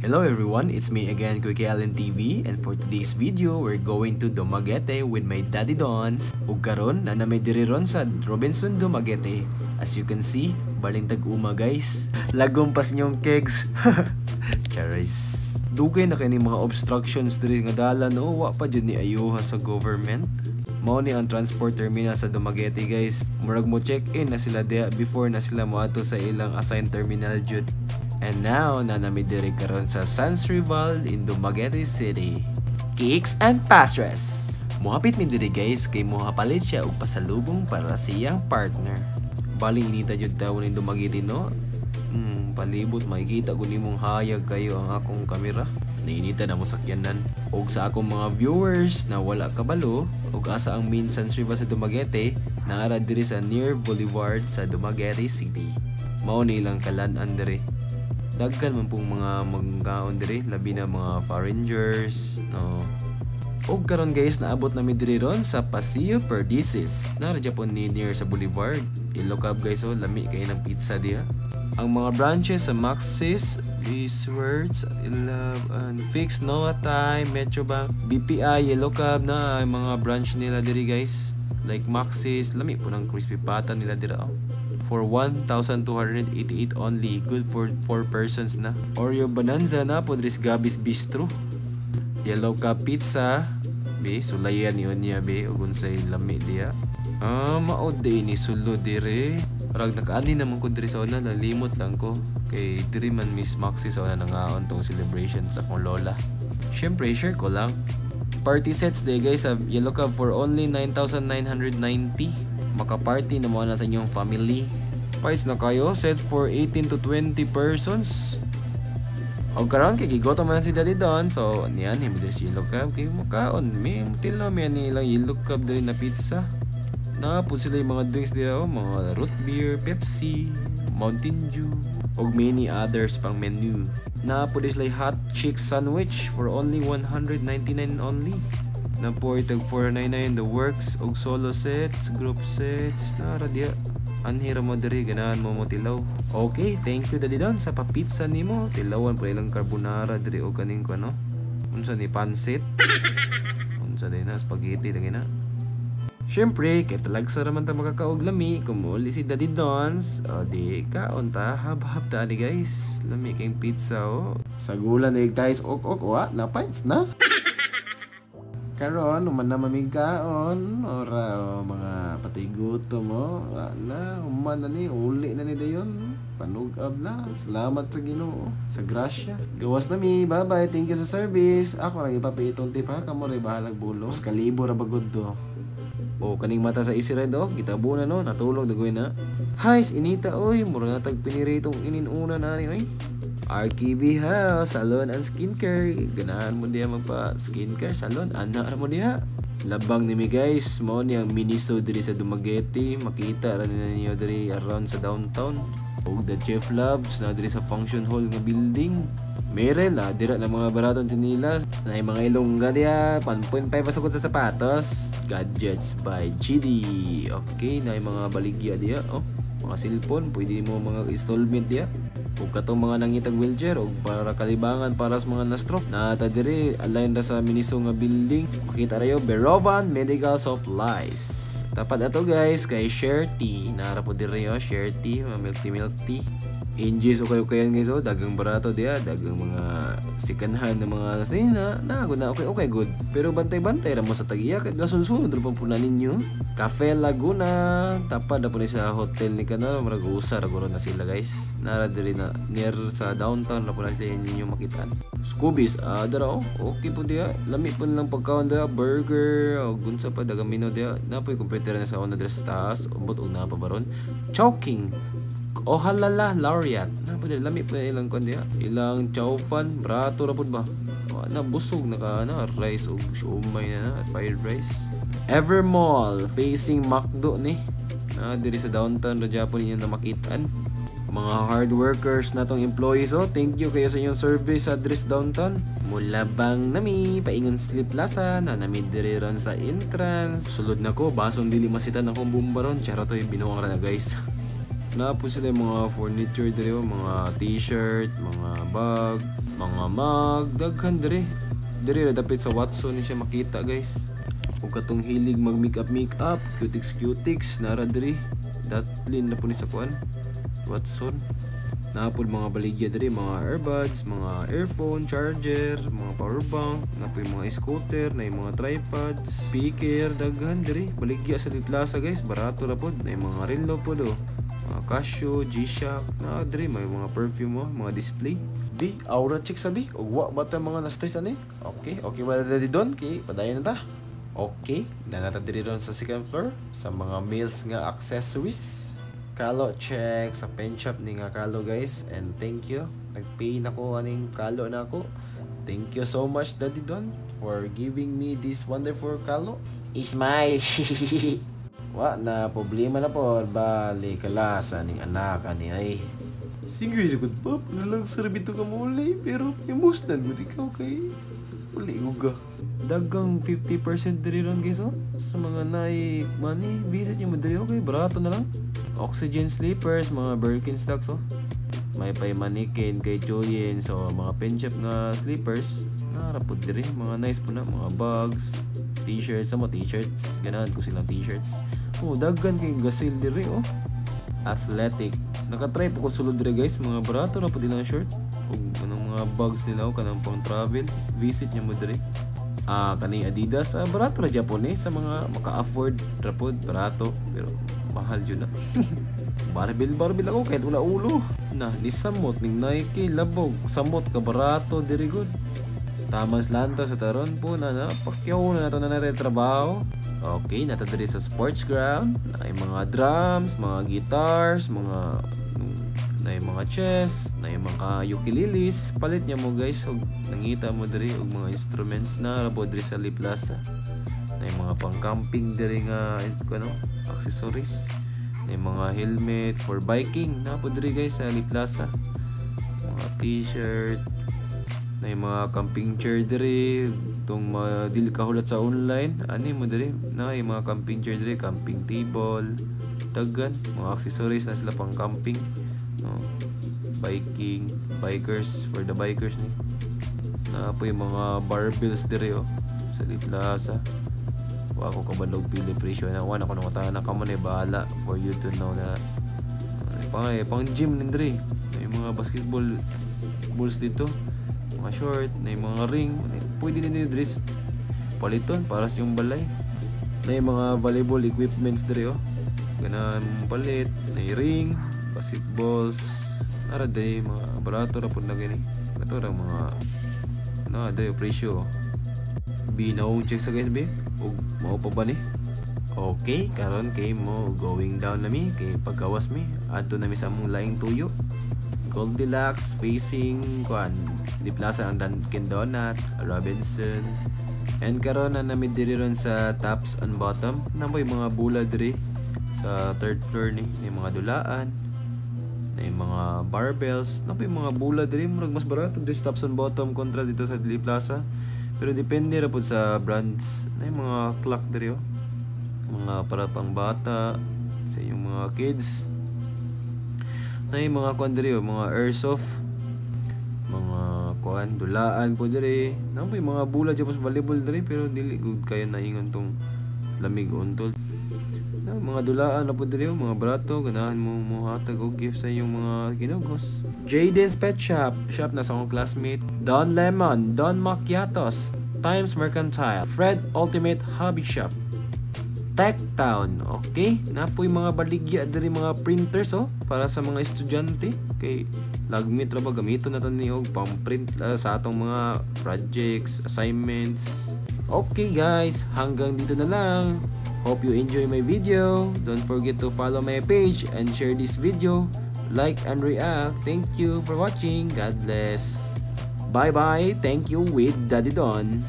Hello everyone, it's me again, Kuya Allen TV, and for today's video, we're going to Dumaguete with my Daddy Dons. Ug karon na may diri ron sa Robinson Dumaguete. As you can see, baling tag-uma guys. Lagom pas nyong kegs. Charis. Dugay na kay ni mga obstructions diri nga dalan o wa pa jud ni ayuha sa government. Mao ni ang transport terminal sa Dumaguete guys. Murag mo check-in na sila diha before na sila moadto sa ilang assigned terminal jud. And now, nanamidiri karon sa Sans Rival in Dumaguete City. Cakes and pastries! Muhapit mi diri guys kay muhapalit siya og pasalubong para siyang partner. Baling inita jud tawo ni Dumaguete no? Palibot makikita ko nimong hayag kayo ang akong kamera. Nainita na mo sakyanan. Og sa akong mga viewers na wala kabalo, og asa ang main Sans Rival sa Dumaguete, naara diri sa near Boulevard sa Dumaguete City. Mao ni ilang kalan-an diri. Daggan man pong mga manggaon diri, labi na mga foreigners, no. Og karon guys, naabot na mi diri ron sa Paseo Perdices. Nara Japon ni near sa Boulevard. Ilocab guys, oh, lami kay ng pizza diha. Ang mga branches sa Maxis, Eastwards, Love and Fix, Noah Time, Metrobank, BPI, Yellow Cab na ang mga branch nila diri guys. Like Maxis, lami po ng crispy pata nila dira. Oh. For 1,288 only, good for 4 persons na. Oreo Bonanza na po dris Gabby's Bistro. Yellow Cup Pizza, be sulayan niyon niya be ug unsay lami diya. Maod di ni sulo dire. Rag nakaani naman ko diri sa una, nalimot lang ko kay diri man Miss Maxi sa una nangaon tong celebration sa akong lola. Syempre share ko lang. Party sets day guys sa Yellow Cup for only 9,990. Maka-party na mo na sa inyong family. Price na kayo, set for 18 to 20 persons. O karon kay gigoto man si Daddy Don, so niyan him this Yellow Cab kay mukaon may tila may nilang Yellow Cab diri na pizza. Napud sila yung mga drinks dira, mga root beer, Pepsi, Mountain Dew, og many others pang menu. Napud sila hot chick sandwich for only 199 only. Na po itag 499 the works og solo sets, group sets, nara diya. Anhira mo diri ganahan mo tilaw. Okay, thank you Daddy Don sa papizza nimo. Tilawan pa ilang carbonara diri og kaning ko no. Unsa ni pansit? Unsa din na spaghetti dagay na. Syempre, kay talagsa raman ta makakaog lami kumuli si Daddy Don's. O di kaon ta hab-hab ta ni guys. Lami kay pizza o. Sagulan na igtais ok wa napais na. Karon, uman na mamigkaon, ora mga patay gutom mo, wala, uman na ni, uli na ni dayon, panugab na, salamat sa Ginoo, sa grasya. Gawas na mi, bye-bye, thank you sa service, ako rin ipapaitong tip ha, kamo rin bahalag bulo, kalibo ra bagod do. O, kaning mata sa easy ride o, kitabo na no, natulog dagoy na. Hays, inita oy, mura na tagpiniritong ininuna na ni oy. RKB House, salon and skincare. Ganahan mo diya magpa skincare, salon, ana mo diya. Labang nimi guys, mo ni ang Miniso diri sa Dumaguete. Makita ra ninyo diri around sa downtown. Og the Chef Labs na diri sa function hall nga building. Mere la dira na mga baraton tinilas. Na mga ilongga diya, 1.5 pasukod sa sapatos. Gadgets by GD. Okay, na mga baligya diya. Oh, mga cellphone, pwede mo mga installment diya. Ug katong mga nangitag wheelchair og para kalibangan para sa mga na-stroke. Nata diri align ra sa Miniso nga building. Makita rayo Berovan Medical Supplies. Tapat ato guys kay Share Tea. Nara po diri yo Share Tea, milk tea. Injis o kayo guys oh, dagang barato diya, dagang mga sikanhan ng mga na good na okay good. Pero bantay-bantay ra mo sa tagiya kay gasunsunod ra pang puna ninyo. Cafe Laguna, tapad na po ni sa hotel ni kana, marag usar guro na sila guys. Nara diri na near sa downtown na po na sila ninyo makita. Scoobies, dara okay po diya. Lami po lang pagkaon diya, burger, o gunsa pa dagang menu diya. Napoy computer na sa on address sa taas, umbot og na pa baron. Chowking. O halala laureate. Na pwede lami pa ilang kon diya. Ilang chow fan, brato ra pud ba. Na busog na rice og siomay na fried rice. Evermall facing Macdo ni. Diri sa downtown ra Japon niyo na makitaan. Mga hard workers natong employees thank you kayo sa inyong service sa address downtown. Mula bang nami paingon sleep lasa na nami diri ron sa entrance. Sulod na ko basong dili masitan akong bumbaron. Charo to yung binuwang ra na guys. Na po sila yung mga furniture diri, mga t-shirt, mga bag, mga mug, daghan diri. Diri dapit sa Watson ni siya makita guys. Kung katong hilig mag makeup, cutics nara diri. Datlin na po ni sa kuan. Watson. Napod mga baligya diri, mga earbuds, mga earphone, charger, mga power bank, napoy mga scooter, na yung mga tripods, speaker, daghan diri. Baligya sa Plaza guys, barato ra pod, na yung mga relo pod mga Casio, G-Shock, na diri may mga perfume mga display. Di aura check sabi, ugwa ba ta mga na-stress ani? Okay, wala diri don, kay padayon na ta. Okay, nanata diri ron sa second floor sa mga males nga accessories. Kalo check sa pen shop ni nga kalo guys, and thank you, nagpay na ko aning kalo na ako. Thank you so much Daddy Don for giving me this wonderful kalo. Ismail. Wa na problema na po, bali kalasa ning anak ani ay. Sige good pap, nalang serbito ka muli, pero emotional mo ikaw kay uli uga. Dagang 50% diri ron guys sa mga nai money visit niyo mo diri, okay barato na lang. Oxygen sleepers, mga Birkenstocks may pay manikin kay Joyen, so mga pen shop nga sleepers narapod diri, mga nice po na, mga bags, t-shirts, mga t-shirts, ganahan ko silang t-shirts. Daggan kay gasil diri athletic. Nakatry po ko sulod diri guys, mga barato na po dilang short ug anong mga bags nila kanang pang travel, visit niyo mo diri. Kani Adidas, barato ra Japon sa mga maka-afford rapod, barato pero mahal yun na. Barbell ako kahit wala ulo na nisamot ning Nike labog samot ka barato diri good. Tamas lanto sa taron po na pakyaw na nato na natin trabaho. Okay, nato diri sa sports ground, na mga drums, mga guitars, mga chess, na mga ukuleles, palit niya mo guys, og nangita mo diri og mga instruments na rabo diri sa Plaza. Na mga pang-camping diri nga accessories, na mga helmet for biking na po diri guys sa Plaza. Mga t-shirt, na mga camping chair diri, tong dili kahulat sa online, ani mo diri na mga camping chair diri, camping table, tagan, mga accessories na sila pang camping. Biking, bikers, for the bikers ni. Na po yung mga barbells diri sa Plaza. Wa ko kabandog pili presyo na wana ko nang matahan ka man bahala for you to know na pang gym nindri. Yung mga basketball balls dito, mga short, na yung mga ring, pwede din yung dress paliton para sa yung balay. Na yung mga volleyball equipments diri ganaan palit, na yung ring, basketballs, ara day mga barato ra pud na gani. Kato ra mga day presyo. Binaong check sa guys be. Ug mao pa ba ni? Okay, karon kay mo going down na mi kay paggawas mi. Adto na mi sa among laing tuyo. Goldilocks facing kuan di Plaza ang Dunkin Donut, Robinson. And karon na nami diri ron sa tops and bottom. Namoy mga bula diri sa third floor ni mga dulaan. Na yung mga barbells, na yung mga bula diri, murag mas barato diri tops and bottom kontra dito sa Dili Plaza. Pero depende ra pud sa brands. Na yung mga clock diri mga para pang bata, sa yung mga kids. Na yung mga kuan diri mga airsoft, mga kuan dulaan po diri. Na yung mga bula dyan sa volleyball diri, pero dili good kayo na ingon tong lamig untol. Mga dulaan na po diri mga barato, ganahan mo hatag og gift sa iyong mga ginugos. Jaden's Pet Shop, shop na sa akong classmate. Don Lemon, Don Macchiatos, Times Mercantile, Fred Ultimate Hobby Shop, Tech Town. Okay, na po yung mga baligya diri, mga printers para sa mga estudyante. Kay lagmit ra ba gamiton naton ni og pang-print sa atong mga projects, assignments. Okay guys, hanggang dito na lang. Hope you enjoy my video. Don't forget to follow my page and share this video. Like and react. Thank you for watching. God bless. Bye bye. Thank you with Daddy Don.